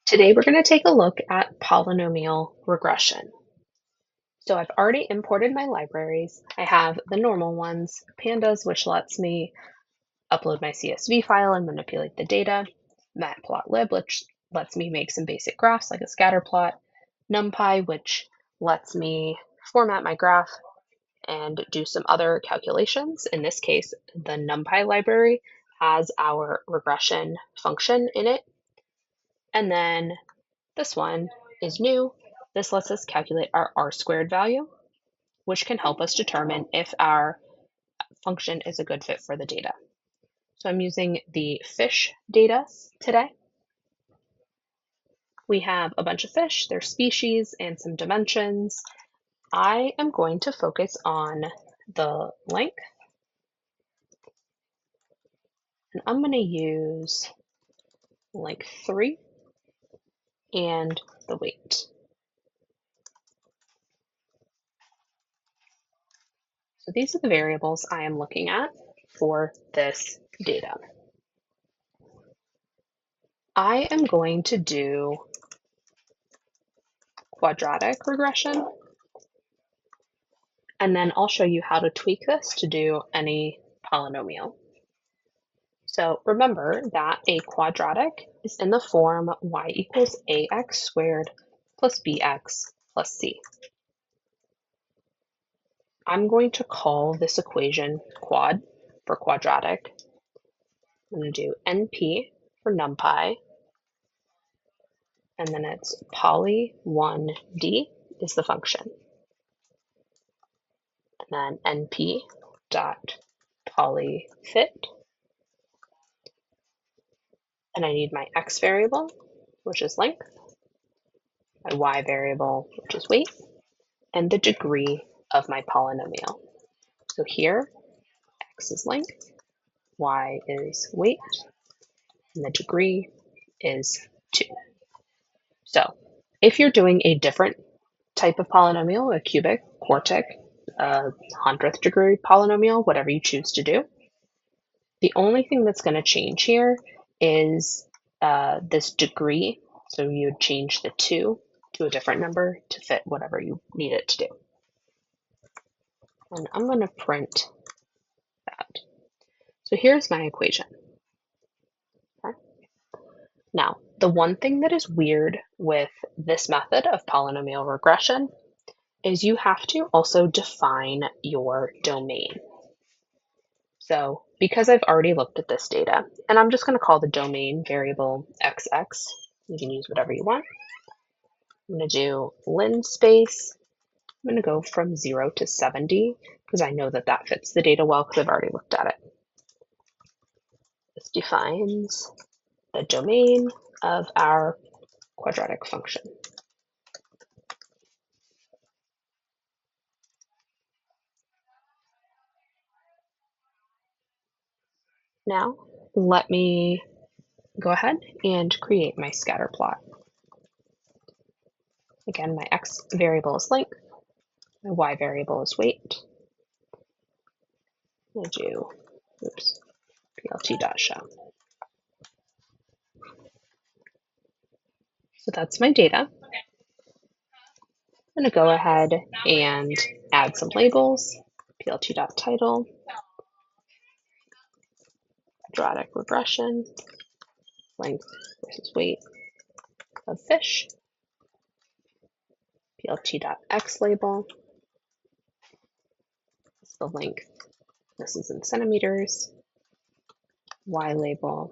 Today we're going to take a look at polynomial regression. So I've already imported my libraries. I have the normal ones, pandas, which lets me upload my CSV file and manipulate the data, matplotlib, which lets me make some basic graphs like a scatter plot, numpy, which lets me format my graph and do some other calculations. In this case, the numpy library has our regression function in it. And then this one is new. This lets us calculate our r-squared value, which can help us determine if our function is a good fit for the data. So I'm using the fish data today. We have a bunch of fish, their species, and some dimensions. I am going to focus on the length, and I'm going to use length 3 and the weight. So these are the variables I am looking at for this data. I am going to do quadratic regression, and then I'll show you how to tweak this to do any polynomial. So remember that a quadratic is in the form y equals ax squared plus bx plus c. I'm going to call this equation quad for quadratic. I'm going to do np for numpy, and then it's poly1d is the function. And then np dot polyfit. And I need my x variable, which is length, my y variable, which is weight, and the degree of my polynomial. So here, x is length, y is weight, and the degree is 2. So if you're doing a different type of polynomial, a cubic, quartic, a 100th degree polynomial, whatever you choose to do, the only thing that's going to change here is this degree. So you'd change the 2 to a different number to fit whatever you need it to do. And I'm going to print that. So here's my equation. Okay. Now, the one thing that is weird with this method of polynomial regression is you have to also define your domain. So because I've already looked at this data, and I'm just going to call the domain variable xx, you can use whatever you want. I'm going to do linspace. I'm going to go from 0 to 70 because I know that that fits the data well because I've already looked at it. This defines the domain of our quadratic function. Now, let me go ahead and create my scatter plot. Again, my x variable is length, my y variable is weight. I'm going to do, plt.show. So that's my data. I'm going to go ahead and add some labels, plt.title, quadratic regression, length versus weight of fish, plt.x label, this is the length, this is in centimeters, y label,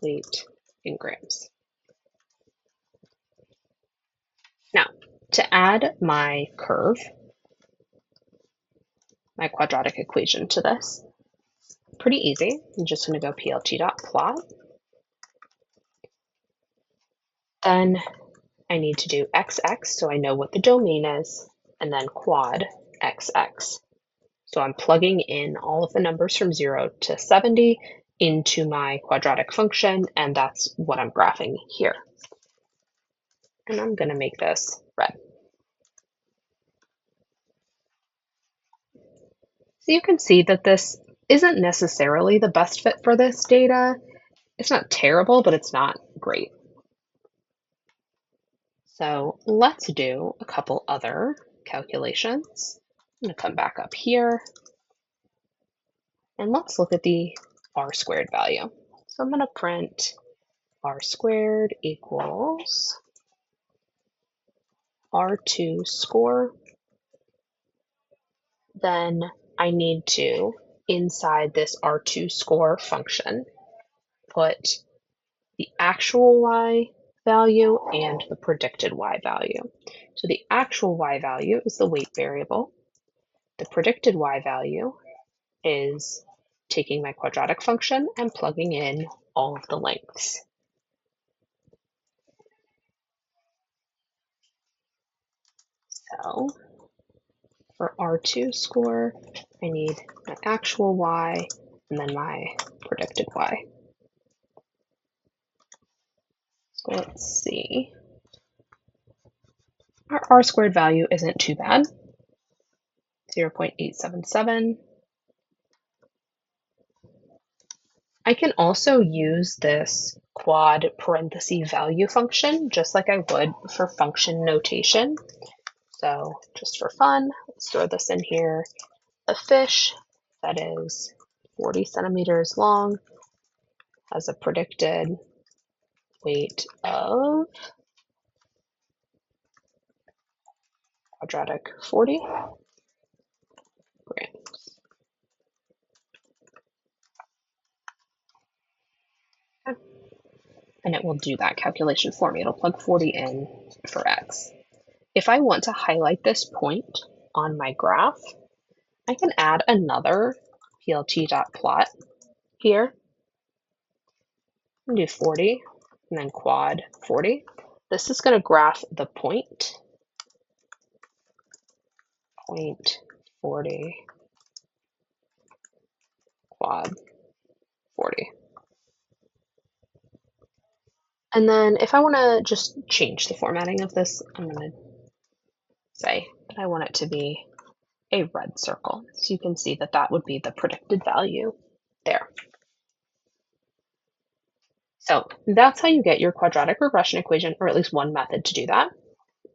weight in grams. Now, to add my curve, my quadratic equation to this, pretty easy. I'm just going to go plt.plot. Then I need to do xx, so I know what the domain is, and then quad xx. So I'm plugging in all of the numbers from 0 to 70 into my quadratic function, and that's what I'm graphing here. And I'm going to make this red. So you can see that this isn't necessarily the best fit for this data. It's not terrible, but it's not great. So let's do a couple other calculations. I'm going to come back up here and let's look at the r squared value. So I'm going to print r squared equals r2 score. Then I need to, inside this r2 score function, put the actual y value and the predicted y value. So the actual y value is the weight variable. The predicted y value is taking my quadratic function and plugging in all of the lengths. So for R2 score, I need my actual y and then my predicted y. So let's see. Our R squared value isn't too bad, 0.877. I can also use this quad parenthesis value function just like I would for function notation. So just for fun, let's throw this in here. A fish that is 40 centimeters long has a predicted weight of quadratic 40 grams. Okay. And it will do that calculation for me. It'll plug 40 in for x. If I want to highlight this point on my graph, I can add another plt.plot here and do 40 and then quad 40. This is going to graph the point 40 quad 40. And then if I want to just change the formatting of this, I'm going to say that I want it to be a red circle. So you can see that that would be the predicted value there. So that's how you get your quadratic regression equation, or at least one method to do that,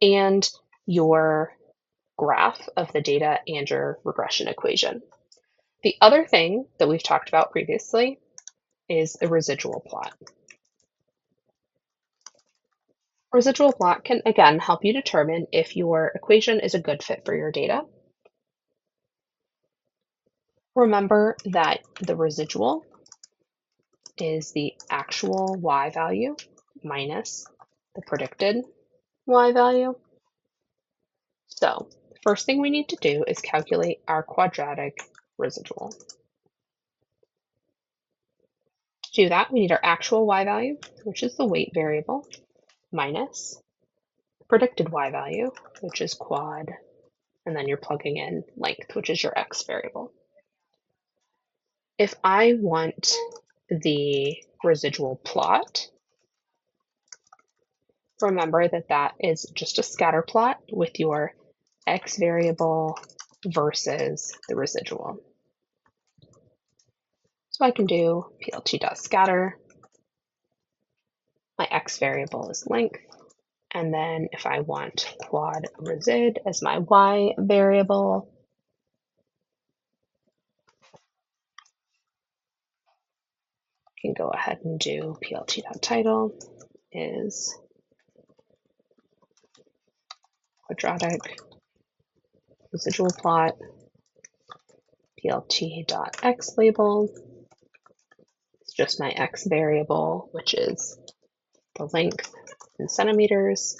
and your graph of the data and your regression equation. The other thing that we've talked about previously is a residual plot. Residual plot can, again, help you determine if your equation is a good fit for your data. Remember that the residual is the actual y value minus the predicted y value. So the first thing we need to do is calculate our quadratic residual. To do that, we need our actual y value, which is the weight variable, minus predicted y value, which is quad, and then you're plugging in length, which is your x variable. If I want the residual plot, remember that that is just a scatter plot with your x variable versus the residual. So I can do plt.scatter. My x variable is length. And then if I want quad resid as my y variable, I can go ahead and do plt.title is quadratic residual plot, plt.x label. It's just my x variable, which is the length in centimeters.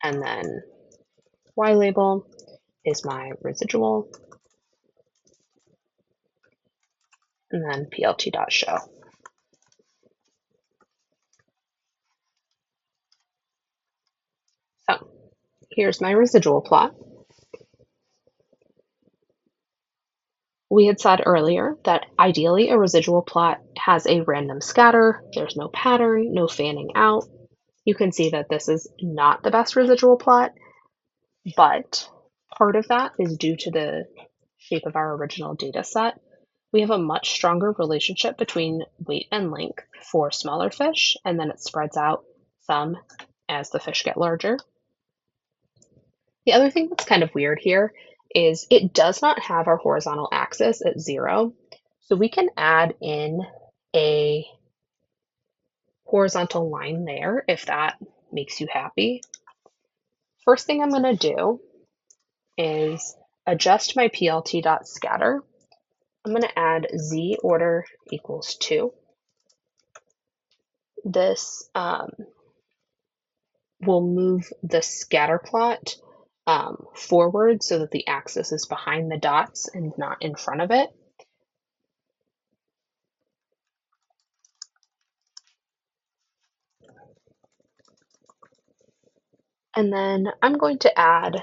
And then y label is my residual. And then plt.show. So here's my residual plot. We had said earlier that ideally a residual plot has a random scatter. There's no pattern, no fanning out. You can see that this is not the best residual plot, but part of that is due to the shape of our original data set. We have a much stronger relationship between weight and length for smaller fish, and then it spreads out some as the fish get larger. The other thing that's kind of weird here is it does not have our horizontal axis at 0. So we can add in a horizontal line there if that makes you happy. First thing I'm going to do is adjust my plt.scatter. I'm going to add z order equals 2. This will move the scatter plot forward so that the axis is behind the dots and not in front of it. And then I'm going to add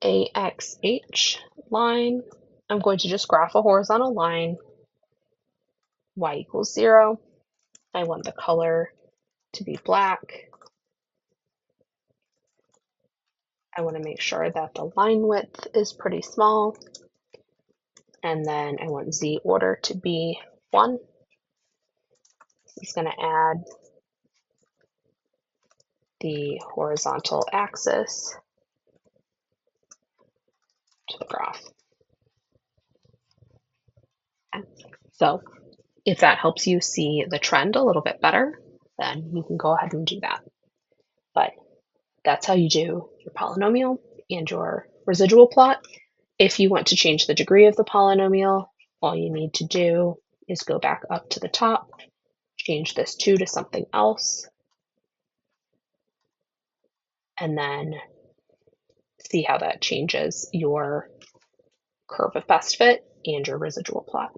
a XH line. I'm going to just graph a horizontal line, y equals 0. I want the color to be black. I want to make sure that the line width is pretty small. And then I want z order to be 1. This is going to add the horizontal axis to the graph. Okay. So if that helps you see the trend a little bit better, then you can go ahead and do that. But that's how you do your polynomial and your residual plot. If you want to change the degree of the polynomial, all you need to do is go back up to the top, change this 2 to something else, and then see how that changes your curve of best fit and your residual plot.